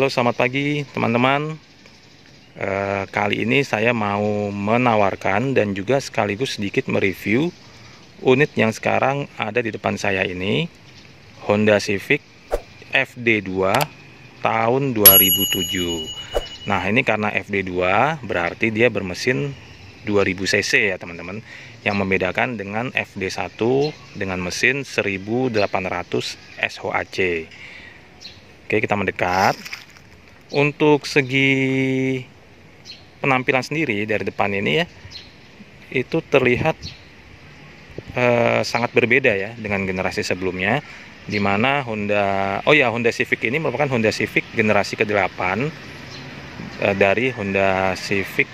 Halo, selamat pagi teman-teman. Kali ini saya mau menawarkan dan juga sekaligus sedikit mereview unit yang sekarang ada di depan saya ini, Honda Civic FD2 tahun 2007. Nah, ini karena FD2 berarti dia bermesin 2000 cc ya teman-teman, yang membedakan dengan FD1 dengan mesin 1800 SHAC. Oke, kita mendekat. Untuk segi penampilan sendiri dari depan ini ya, itu terlihat sangat berbeda ya dengan generasi sebelumnya, dimana Honda Civic ini merupakan Honda Civic generasi ke-8 dari Honda Civic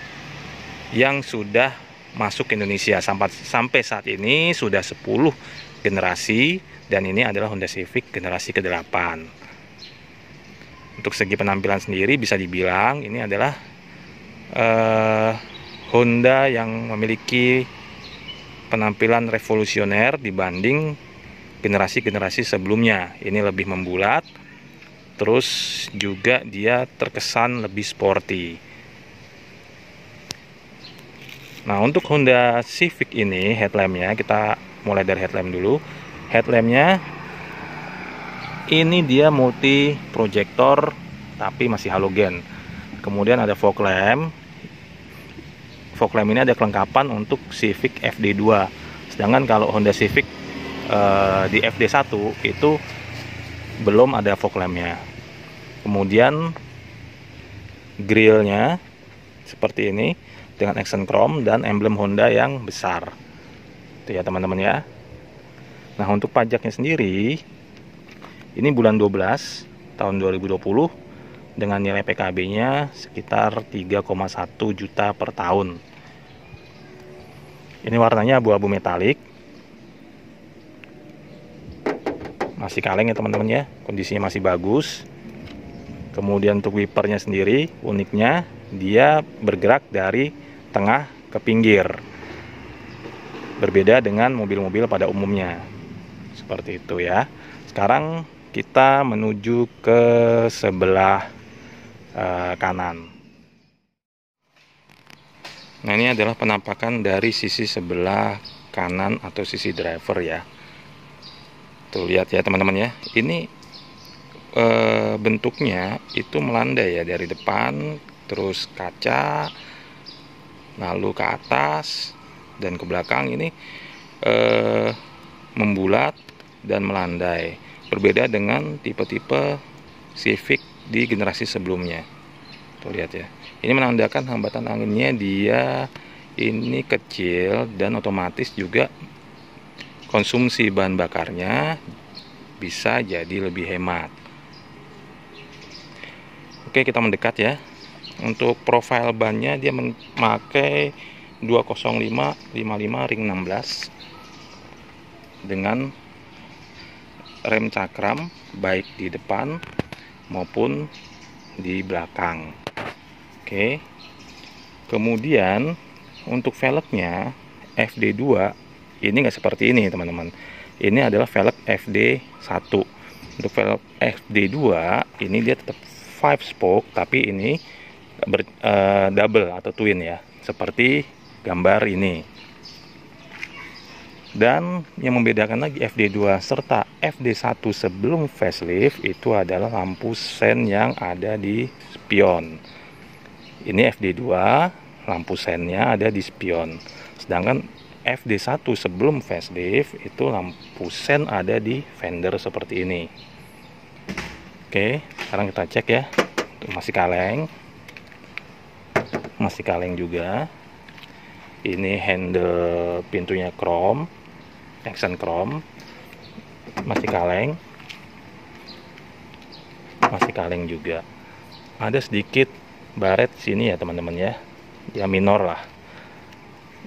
yang sudah masuk ke Indonesia. Sampai saat ini sudah 10 generasi, dan ini adalah Honda Civic generasi ke-8. Untuk segi penampilan sendiri bisa dibilang ini adalah Honda yang memiliki penampilan revolusioner dibanding generasi-generasi sebelumnya. Ini lebih membulat, terus juga dia terkesan lebih sporty. Nah, untuk Honda Civic ini headlampnya, kita mulai dari headlamp dulu. Headlampnya ini dia multi proyektor tapi masih halogen. Kemudian ada fog lamp. Fog lamp ini ada kelengkapan untuk Civic FD2. Sedangkan kalau Honda Civic di FD1 itu belum ada fog lampnya. Kemudian grillnya seperti ini dengan accent chrome dan emblem Honda yang besar. Itu ya teman-teman ya. Nah, untuk pajaknya sendiri ini bulan 12 tahun 2020 dengan nilai PKB-nya sekitar 3,1 juta per tahun. Ini warnanya abu-abu metalik. Masih kaleng ya teman-teman ya, kondisinya masih bagus. Kemudian untuk wipernya sendiri, uniknya dia bergerak dari tengah ke pinggir. Berbeda dengan mobil-mobil pada umumnya. Seperti itu ya. Sekarang kita menuju ke sebelah kanan. Nah, ini adalah penampakan dari sisi sebelah kanan atau sisi driver ya. Tuh, lihat ya teman-teman ya. Ini bentuknya itu melandai ya, dari depan terus kaca, lalu ke atas dan ke belakang ini membulat dan melandai. Berbeda dengan tipe-tipe Civic di generasi sebelumnya. Tuh, lihat ya. Ini menandakan hambatan anginnya dia ini kecil, dan otomatis juga konsumsi bahan bakarnya bisa jadi lebih hemat. Oke, kita mendekat ya. Untuk profil bannya dia memakai 205/55 ring 16 dengan rem cakram baik di depan maupun di belakang. Oke. Kemudian untuk velgnya FD2 ini nggak seperti ini teman-teman. Ini adalah velg FD1. Untuk velg FD2 ini dia tetap 5 spoke, tapi ini double atau twin ya, seperti gambar ini. Dan yang membedakan lagi FD2 serta FD1 sebelum facelift itu adalah lampu sen yang ada di spion. Ini FD2, lampu sennya ada di spion. Sedangkan FD1 sebelum facelift itu lampu sen ada di fender seperti ini. Oke, sekarang kita cek ya. Masih kaleng. Masih kaleng juga. Ini handle pintunya chrome, accent chrome, masih kaleng juga. Ada sedikit baret sini ya teman-teman ya, ya minor lah.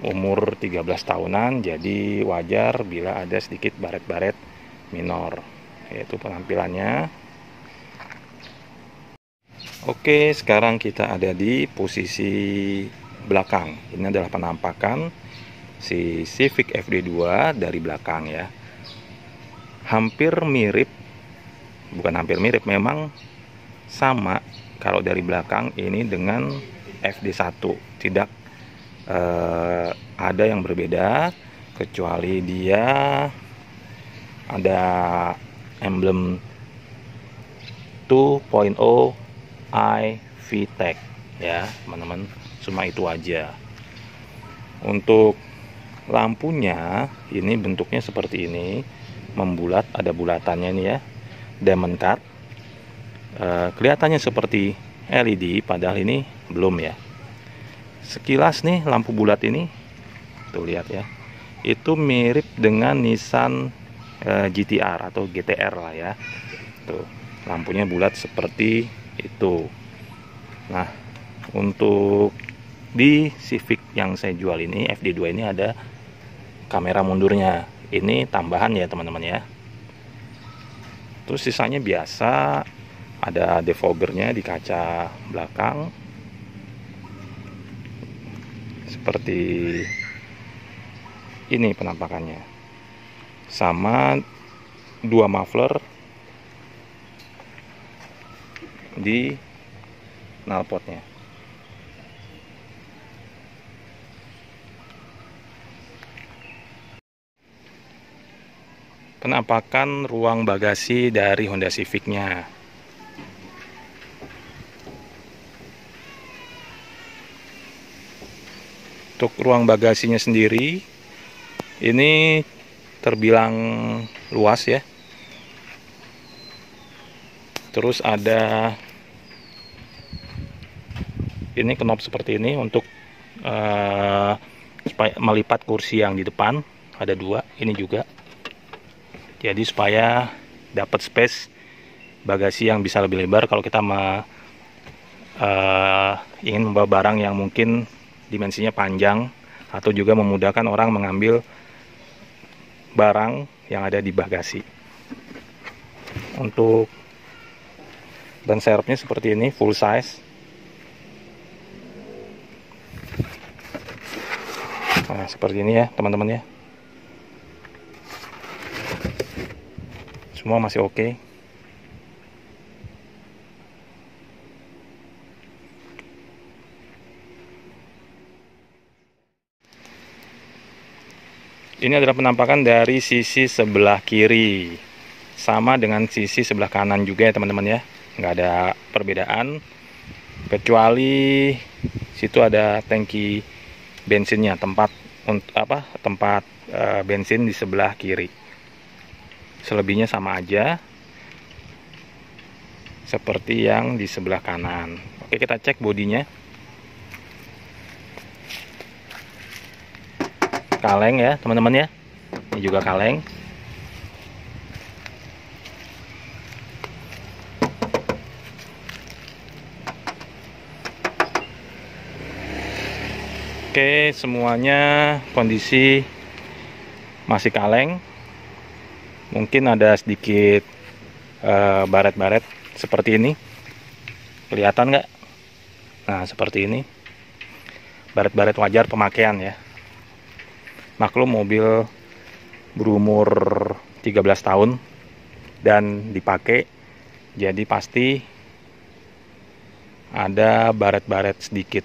Umur 13 tahunan, jadi wajar bila ada sedikit baret-baret minor. Yaitu penampilannya. Oke, sekarang kita ada di posisi belakang. Ini adalah penampakan si Civic FD2 dari belakang ya. Hampir mirip, bukan hampir mirip, memang sama kalau dari belakang ini dengan FD1, tidak ada yang berbeda kecuali dia ada emblem 2.0 i VTEC ya teman-teman, cuma itu aja. Untuk lampunya ini bentuknya seperti ini, membulat, ada bulatannya nih ya, diamond cut. Kelihatannya seperti LED padahal ini belum ya. Sekilas nih lampu bulat ini tuh lihat ya, itu mirip dengan Nissan GTR atau GTR lah ya. Tuh lampunya bulat seperti itu. Nah, untuk di Civic yang saya jual ini FD2 ini ada kamera mundurnya. Ini tambahan ya teman-teman ya. Terus sisanya biasa, ada defoggernya di kaca belakang seperti ini penampakannya, sama dua muffler di knalpotnya. Penampakan ruang bagasi dari Honda Civic-nya. Untuk ruang bagasinya sendiri ini terbilang luas ya. Terus ada ini knop seperti ini untuk supaya melipat kursi yang di depan, ada dua ini juga. Jadi supaya dapat space bagasi yang bisa lebih lebar kalau kita ingin membawa barang yang mungkin dimensinya panjang, atau juga memudahkan orang mengambil barang yang ada di bagasi. Untuk ban serepnya seperti ini, full size. Nah, seperti ini ya teman-teman ya. Semua masih oke. Ini adalah penampakan dari sisi sebelah kiri, sama dengan sisi sebelah kanan juga ya teman-teman ya. Nggak ada perbedaan, kecuali situ ada tangki bensinnya, tempat bensin di sebelah kiri. Selebihnya sama aja seperti yang di sebelah kanan. Oke, kita cek bodinya. Kaleng ya teman-teman ya, ini juga kaleng. Oke, semuanya kondisi masih kaleng. Mungkin ada sedikit baret-baret seperti ini, kelihatan nggak? Nah seperti ini, baret-baret wajar pemakaian ya. Maklum mobil berumur 13 tahun dan dipakai, jadi pasti ada baret-baret sedikit.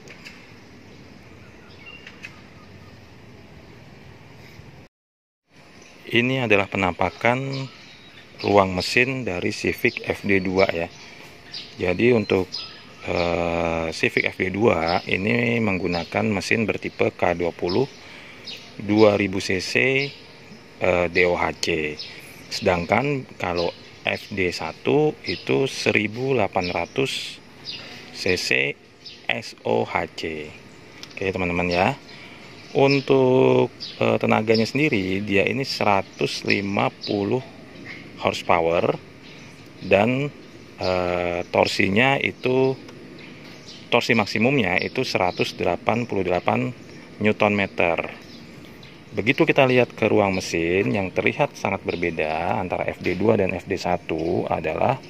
Ini adalah penampakan ruang mesin dari Civic FD2 ya. Jadi untuk Civic FD2 ini menggunakan mesin bertipe K20 2000 cc DOHC. Sedangkan kalau FD1 itu 1800 cc SOHC. Oke teman-teman ya. Untuk tenaganya sendiri dia ini 150 horsepower dan torsinya itu, torsi maksimumnya itu 188 Nm. Begitu kita lihat ke ruang mesin, yang terlihat sangat berbeda antara FD2 dan FD1 adalah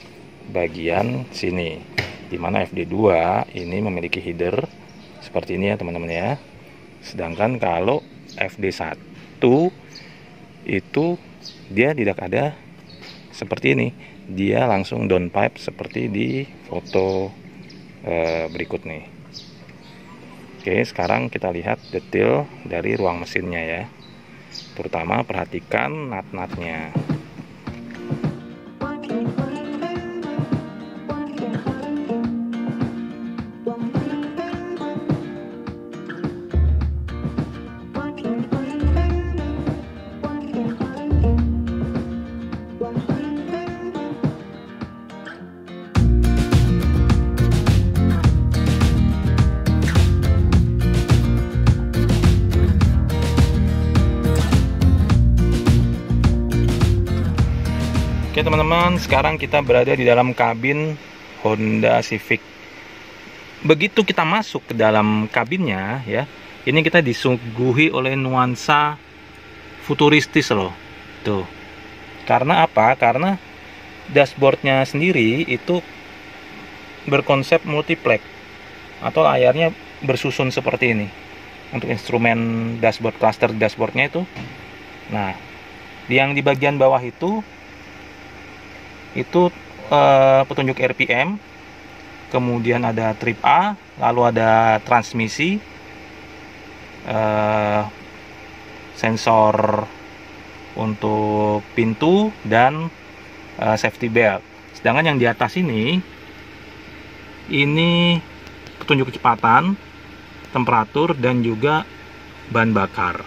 bagian sini, dimana FD2 ini memiliki header seperti ini ya teman-teman ya. Sedangkan kalau FD1 itu dia tidak ada seperti ini, dia langsung downpipe seperti di foto berikut nih. Oke, sekarang kita lihat detail dari ruang mesinnya ya, terutama perhatikan nut-nutnya. Oke teman-teman, sekarang kita berada di dalam kabin Honda Civic. Begitu kita masuk ke dalam kabinnya ya, ini kita disuguhi oleh nuansa futuristis loh. Tuh. Karena apa? Karena dashboardnya sendiri itu berkonsep multiplex atau layarnya bersusun seperti ini. Untuk instrumen dashboard, cluster dashboardnya itu. Nah, yang di bagian bawah itu petunjuk RPM, kemudian ada trip A, lalu ada transmisi, sensor untuk pintu, dan safety belt. Sedangkan yang di atas ini petunjuk kecepatan, temperatur, dan juga bahan bakar.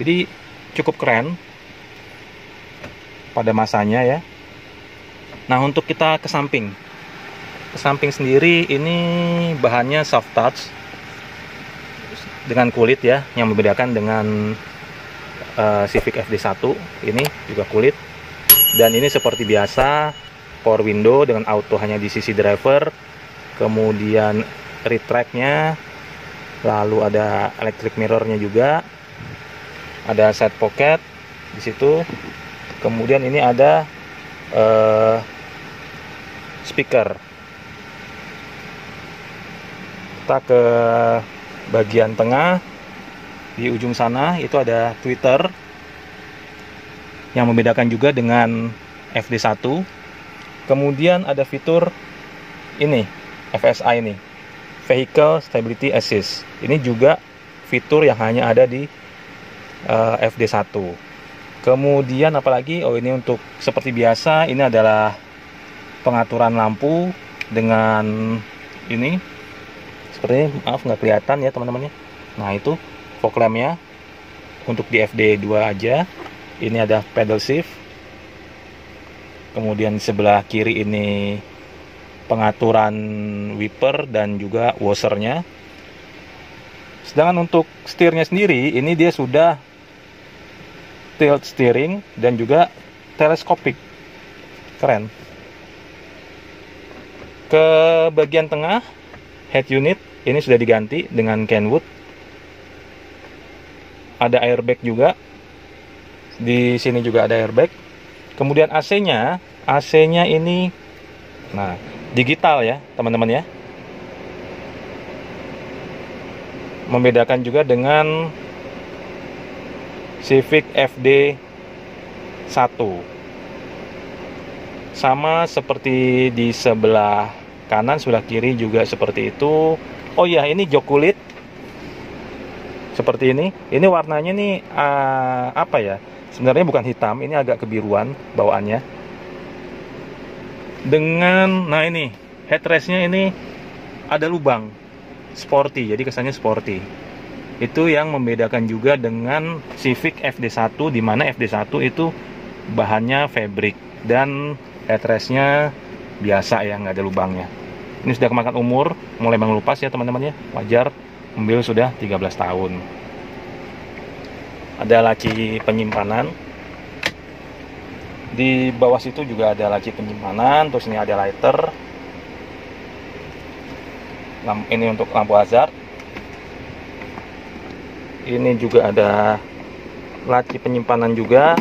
Jadi cukup keren pada masanya ya. Nah, untuk kita ke samping sendiri, ini bahannya soft touch dengan kulit ya, yang membedakan dengan Civic FD1. Ini juga kulit, dan ini seperti biasa power window dengan auto hanya di sisi driver, kemudian retract-nya, lalu ada electric mirror-nya juga, ada side pocket di situ. Kemudian ini ada speaker. Kita ke bagian tengah, di ujung sana itu ada tweeter yang membedakan juga dengan FD1. Kemudian ada fitur ini, FSI ini, Vehicle Stability Assist. Ini juga fitur yang hanya ada di FD1. Kemudian apalagi, oh ini untuk seperti biasa, ini adalah pengaturan lampu dengan ini seperti ini, maaf nggak kelihatan ya teman-teman ya. Nah, itu fog lamp-nya untuk di FD2 aja. Ini ada pedal shift, kemudian sebelah kiri ini pengaturan wiper dan juga washernya. Sedangkan untuk setirnya sendiri, ini dia sudah tilt steering dan juga teleskopik. Keren. Ke bagian tengah, head unit ini sudah diganti dengan Kenwood. Ada airbag juga. Di sini juga ada airbag. Kemudian AC-nya ini nah, digital ya, teman-teman ya. Membedakan juga dengan Civic FD1. Sama seperti di sebelah kanan, sebelah kiri juga seperti itu. Oh ya, ini jok kulit seperti ini. Ini warnanya nih apa ya? Sebenarnya bukan hitam, ini agak kebiruan bawaannya. Dengan nah ini headrestnya ini ada lubang, sporty, jadi kesannya sporty. Itu yang membedakan juga dengan Civic FD1, di mana FD1 itu bahannya fabric dan headrestnya biasa ya, nggak ada lubangnya. Ini sudah kemakan umur, mulai mengelupas ya teman-teman ya, wajar, mobil sudah 13 tahun. Ada laci penyimpanan. Di bawah situ juga ada laci penyimpanan. Terus ini ada lighter. Ini untuk lampu hazard. Ini juga ada laci penyimpanan juga.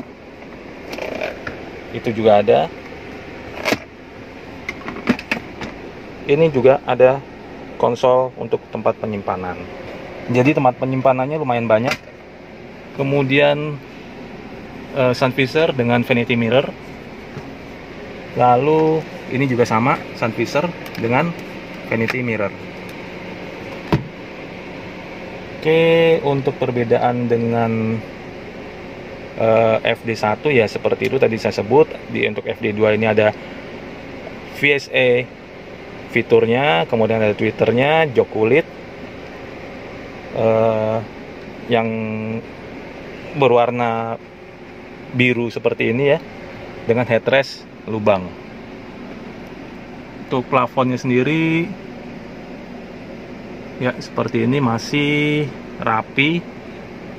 Itu juga ada. Ini juga ada konsol untuk tempat penyimpanan. Jadi tempat penyimpanannya lumayan banyak. Kemudian sun visor dengan vanity mirror. Lalu ini juga sama, sun visor dengan vanity mirror. Oke, untuk perbedaan dengan FD1 ya seperti itu tadi saya sebut. Untuk FD2 ini ada VSA fiturnya, kemudian ada Twitternya, jok kulit yang berwarna biru seperti ini ya, dengan headrest lubang. Untuk plafonnya sendiri ya seperti ini, masih rapi,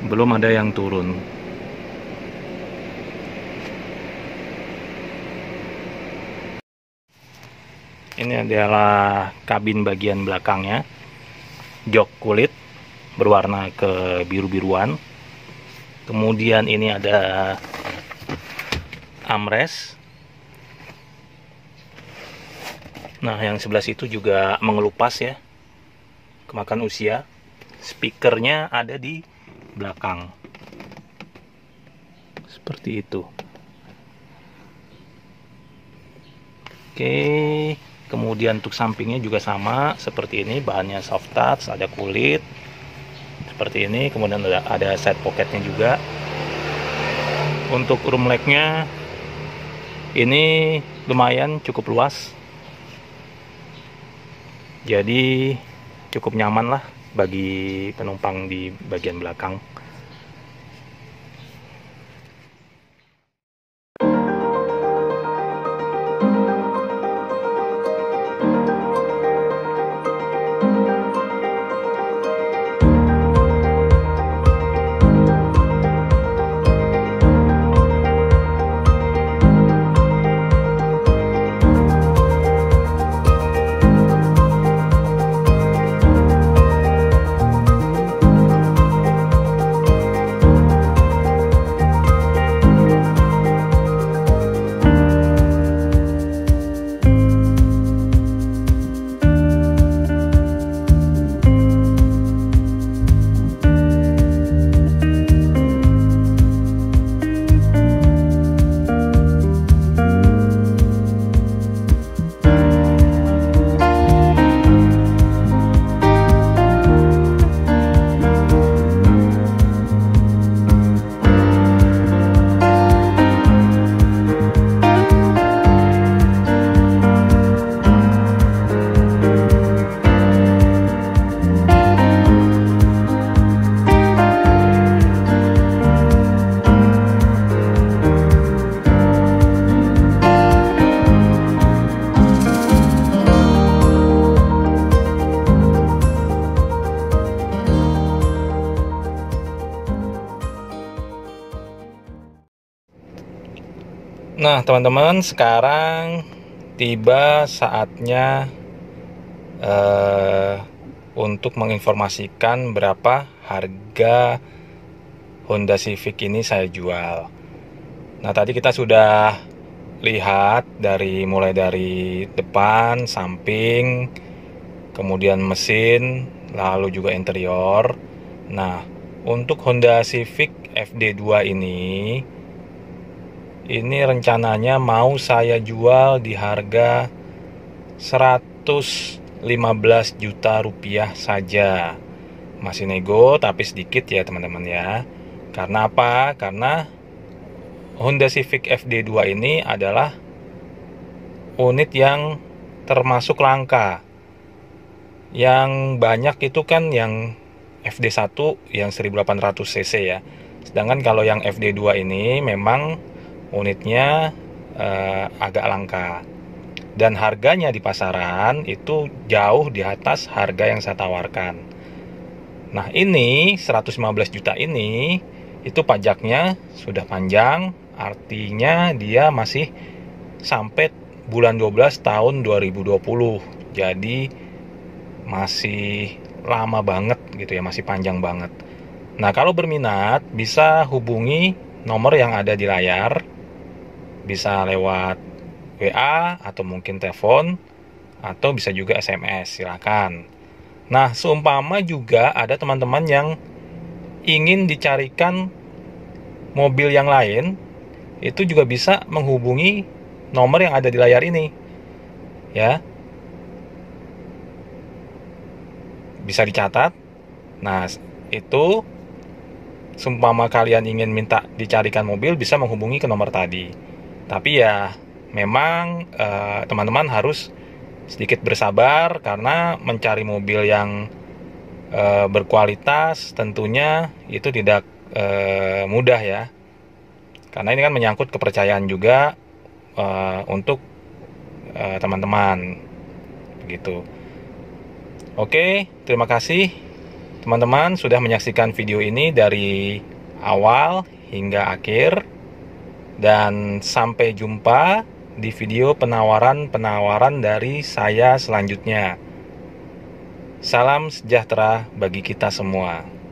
belum ada yang turun. Ini adalah kabin bagian belakangnya, jok kulit berwarna kebiru-biruan. Kemudian ini ada armrest. Nah, yang sebelah situ juga mengelupas ya, kemakan usia. Speakernya ada di belakang seperti itu. Oke, kemudian untuk sampingnya juga sama seperti ini, bahannya soft touch, ada kulit seperti ini. Kemudian ada side pocketnya juga. Untuk room leg-nya ini lumayan cukup luas, jadi cukup nyaman lah bagi penumpang di bagian belakang. Nah teman-teman, sekarang tiba saatnya untuk menginformasikan berapa harga Honda Civic ini saya jual. Nah tadi kita sudah lihat mulai dari depan, samping, kemudian mesin, lalu juga interior. Nah untuk Honda Civic FD2 ini rencananya mau saya jual di harga 115 juta rupiah saja. Masih nego tapi sedikit ya teman-teman ya. Karena apa? Karena Honda Civic FD2 ini adalah unit yang termasuk langka. Yang banyak itu kan yang FD1 yang 1800 cc ya. Sedangkan kalau yang FD2 ini memang unitnya agak langka, dan harganya di pasaran itu jauh di atas harga yang saya tawarkan. Nah ini 115 juta ini itu pajaknya sudah panjang, artinya dia masih sampai bulan 12 tahun 2020, jadi masih lama banget gitu ya, masih panjang banget. Nah kalau berminat bisa hubungi nomor yang ada di layar, bisa lewat WA atau mungkin telepon, atau bisa juga SMS, silakan. Nah, seumpama juga ada teman-teman yang ingin dicarikan mobil yang lain itu juga bisa menghubungi nomor yang ada di layar ini, ya. Bisa dicatat. Nah, itu seumpama kalian ingin minta dicarikan mobil, bisa menghubungi ke nomor tadi. Tapi ya memang teman-teman harus sedikit bersabar, karena mencari mobil yang berkualitas tentunya itu tidak mudah ya, karena ini kan menyangkut kepercayaan juga untuk teman-teman begitu. Oke, terima kasih teman-teman sudah menyaksikan video ini dari awal hingga akhir, dan sampai jumpa di video penawaran dari saya selanjutnya. Salam sejahtera bagi kita semua.